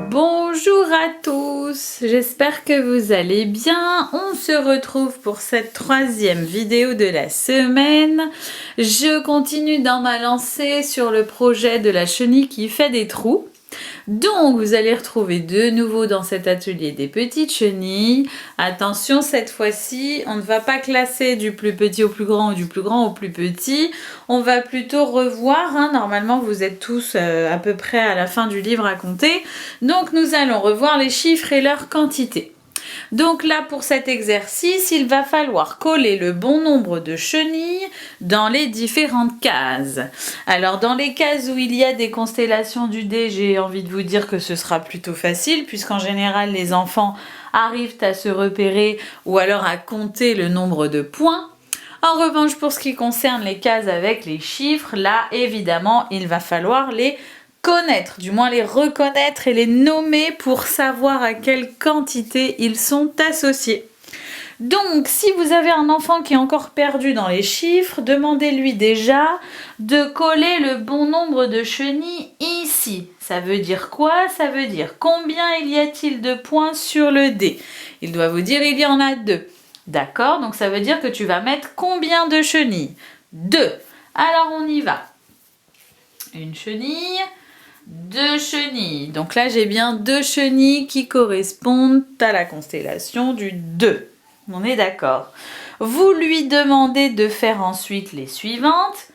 Bonjour à tous, j'espère que vous allez bien. On se retrouve pour cette troisième vidéo de la semaine. Je continue dans ma lancée sur le projet de la chenille qui fait des trous. Donc vous allez retrouver de nouveau dans cet atelier des petites chenilles. Attention, cette fois-ci, on ne va pas classer du plus petit au plus grand ou du plus grand au plus petit. On va plutôt revoir, normalement vous êtes tous à peu près à la fin du livre à compter. Donc nous allons revoir les chiffres et leur quantité. Donc là, pour cet exercice, il va falloir coller le bon nombre de chenilles dans les différentes cases. Alors, dans les cases où il y a des constellations du dé, j'ai envie de vous dire que ce sera plutôt facile, puisqu'en général, les enfants arrivent à se repérer ou alors à compter le nombre de points. En revanche, pour ce qui concerne les cases avec les chiffres, là, évidemment, il va falloir les connaître, du moins les reconnaître et les nommer pour savoir à quelle quantité ils sont associés. Donc, si vous avez un enfant qui est encore perdu dans les chiffres, demandez-lui déjà de coller le bon nombre de chenilles ici. Ça veut dire quoi? Ça veut dire combien il y a-t-il de points sur le dé? Il doit vous dire il y en a 2. D'accord? Donc ça veut dire que tu vas mettre combien de chenilles? 2. Alors on y va. Une chenille. 2 chenilles. Donc là, j'ai bien 2 chenilles qui correspondent à la constellation du 2. On est d'accord. Vous lui demandez de faire ensuite les suivantes.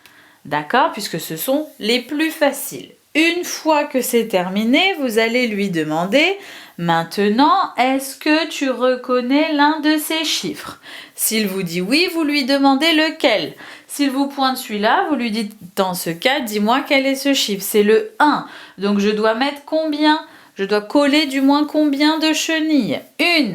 D'accord, puisque ce sont les plus faciles. Une fois que c'est terminé, vous allez lui demander maintenant, est-ce que tu reconnais l'un de ces chiffres? S'il vous dit oui, vous lui demandez lequel. S'il vous pointe celui-là, vous lui dites dans ce cas, dis-moi quel est ce chiffre. C'est le 1. Donc je dois mettre combien? Je dois coller du moins combien de chenilles? 1.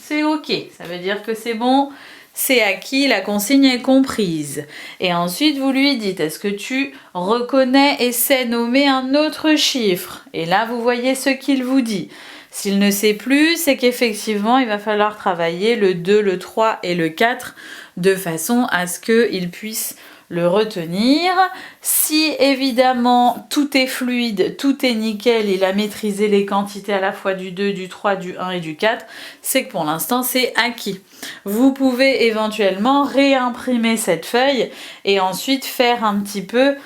C'est OK. Ça veut dire que c'est bon. C'est acquis, la consigne est comprise. Et ensuite, vous lui dites, est-ce que tu reconnais et sais nommer un autre chiffre? Et là, vous voyez ce qu'il vous dit. S'il ne sait plus, c'est qu'effectivement, il va falloir travailler le 2, le 3 et le 4 de façon à ce qu'il puisse le retenir. Si évidemment tout est fluide, tout est nickel, il a maîtrisé les quantités à la fois du 2, du 3, du 1 et du 4, c'est que pour l'instant c'est acquis. Vous pouvez éventuellement réimprimer cette feuille et ensuite faire un petit peu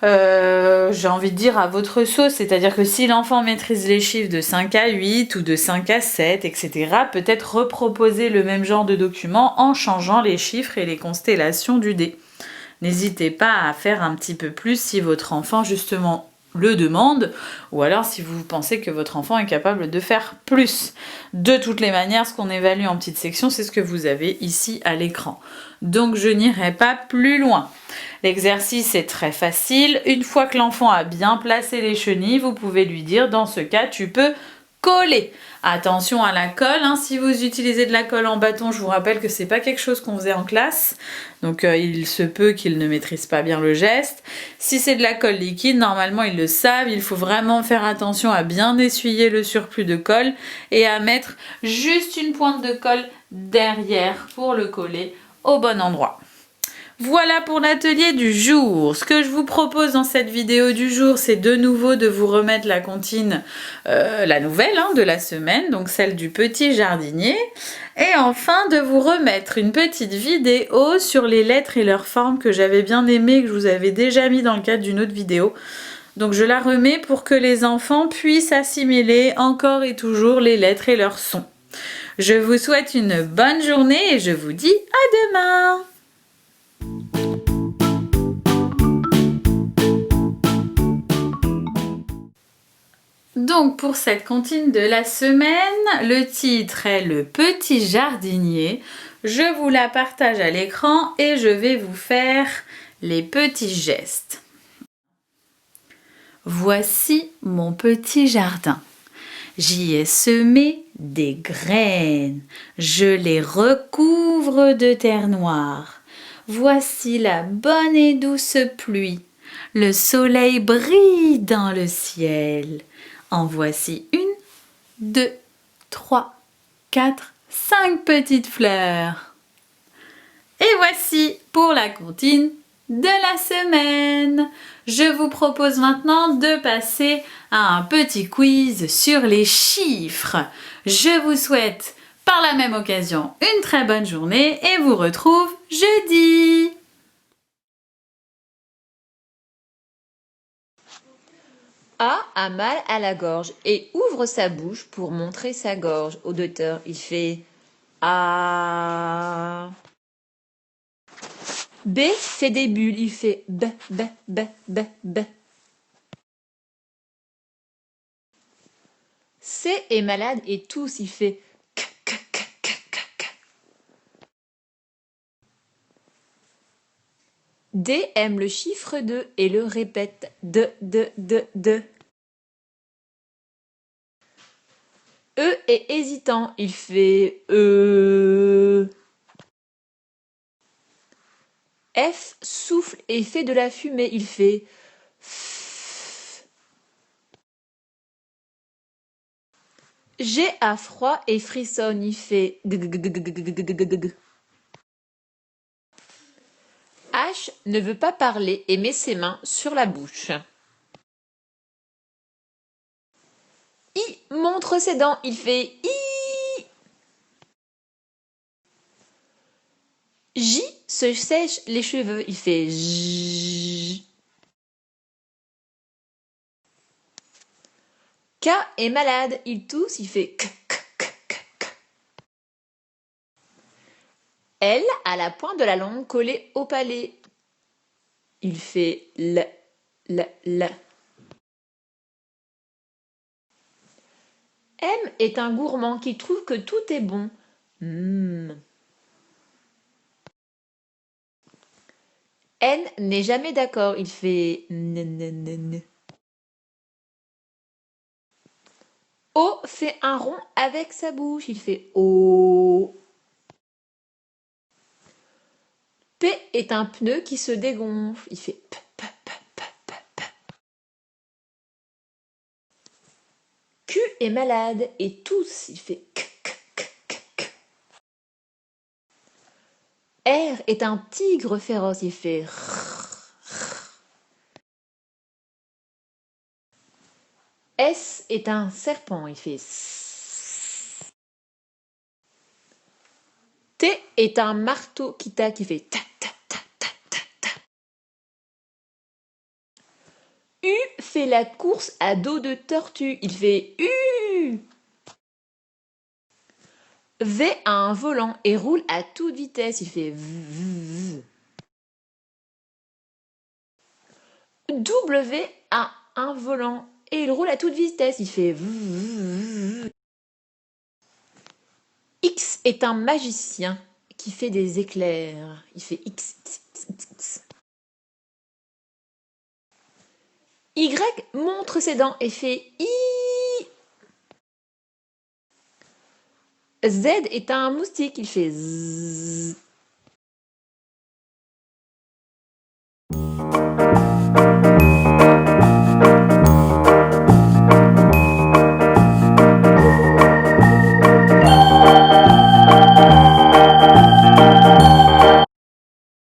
j'ai envie de dire à votre sauce, c'est-à-dire que si l'enfant maîtrise les chiffres de 5 à 8 ou de 5 à 7, etc., peut-être reproposer le même genre de document en changeant les chiffres et les constellations du dé. N'hésitez pas à faire un petit peu plus si votre enfant justement le demande, ou alors si vous pensez que votre enfant est capable de faire plus. De toutes les manières, ce qu'on évalue en petite section, c'est ce que vous avez ici à l'écran. Donc je n'irai pas plus loin. L'exercice est très facile. Une fois que l'enfant a bien placé les chenilles, vous pouvez lui dire, dans ce cas, tu peux coller. Attention à la colle, si vous utilisez de la colle en bâton, je vous rappelle que c'est pas quelque chose qu'on faisait en classe, donc il se peut qu'ils ne maîtrisent pas bien le geste. Si c'est de la colle liquide, normalement ils le savent, il faut vraiment faire attention à bien essuyer le surplus de colle et à mettre juste une pointe de colle derrière pour le coller au bon endroit. Voilà pour l'atelier du jour. Ce que je vous propose dans cette vidéo du jour, c'est de nouveau de vous remettre la comptine, la nouvelle de la semaine, donc celle du petit jardinier. Et enfin, de vous remettre une petite vidéo sur les lettres et leurs formes que j'avais bien aimé, que je vous avais déjà mis dans le cadre d'une autre vidéo. Donc je la remets pour que les enfants puissent assimiler encore et toujours les lettres et leurs sons. Je vous souhaite une bonne journée et je vous dis à demain! Donc pour cette comptine de la semaine, le titre est Le petit jardinier. Je vous la partage à l'écran et je vais vous faire les petits gestes. Voici mon petit jardin. J'y ai semé des graines. Je les recouvre de terre noire. Voici la bonne et douce pluie. Le soleil brille dans le ciel. En voici 1, 2, 3, 4, 5 petites fleurs. Et voici pour la comptine de la semaine. Je vous propose maintenant de passer à un petit quiz sur les chiffres. Je vous souhaite par la même occasion une très bonne journée et vous retrouve jeudi. A mal à la gorge et ouvre sa bouche pour montrer sa gorge. Au docteur, il fait A. B fait des bulles, il fait B, B, B, B, B. C est malade et tousse, il fait K, K, K, K, K, K. D aime le chiffre 2 et le répète de. E est hésitant, il fait F souffle et fait de la fumée, il fait F. G a froid et frissonne, il fait G, G, G, G, G, G, G, G. H ne veut pas parler et met ses mains sur la bouche. I montre ses dents, il fait I. J se sèche les cheveux, il fait J. K est malade, il tousse, il fait K, K, K, K, K. L a la pointe de la langue collée au palais. Il fait L, L, L. M est un gourmand qui trouve que tout est bon. N n'est jamais d'accord, il fait N, N, N, N. O fait un rond avec sa bouche, il fait O. P est un pneu qui se dégonfle, il fait P, P, P, P, P, P. Q est malade et tousse, il fait K, K, K, K, K. R est un tigre féroce, il fait R. S est un serpent, il fait S. T est un marteau qui tape, il fait ta ta ta ta ta ta. U fait la course à dos de tortue, il fait U. V a un volant et roule à toute vitesse, il fait V. W a un volant et il roule à toute vitesse, il fait V. X est un magicien qui fait des éclairs, il fait X, X, X, X, X. Y montre ses dents et fait I. Z est un moustique, il fait Z.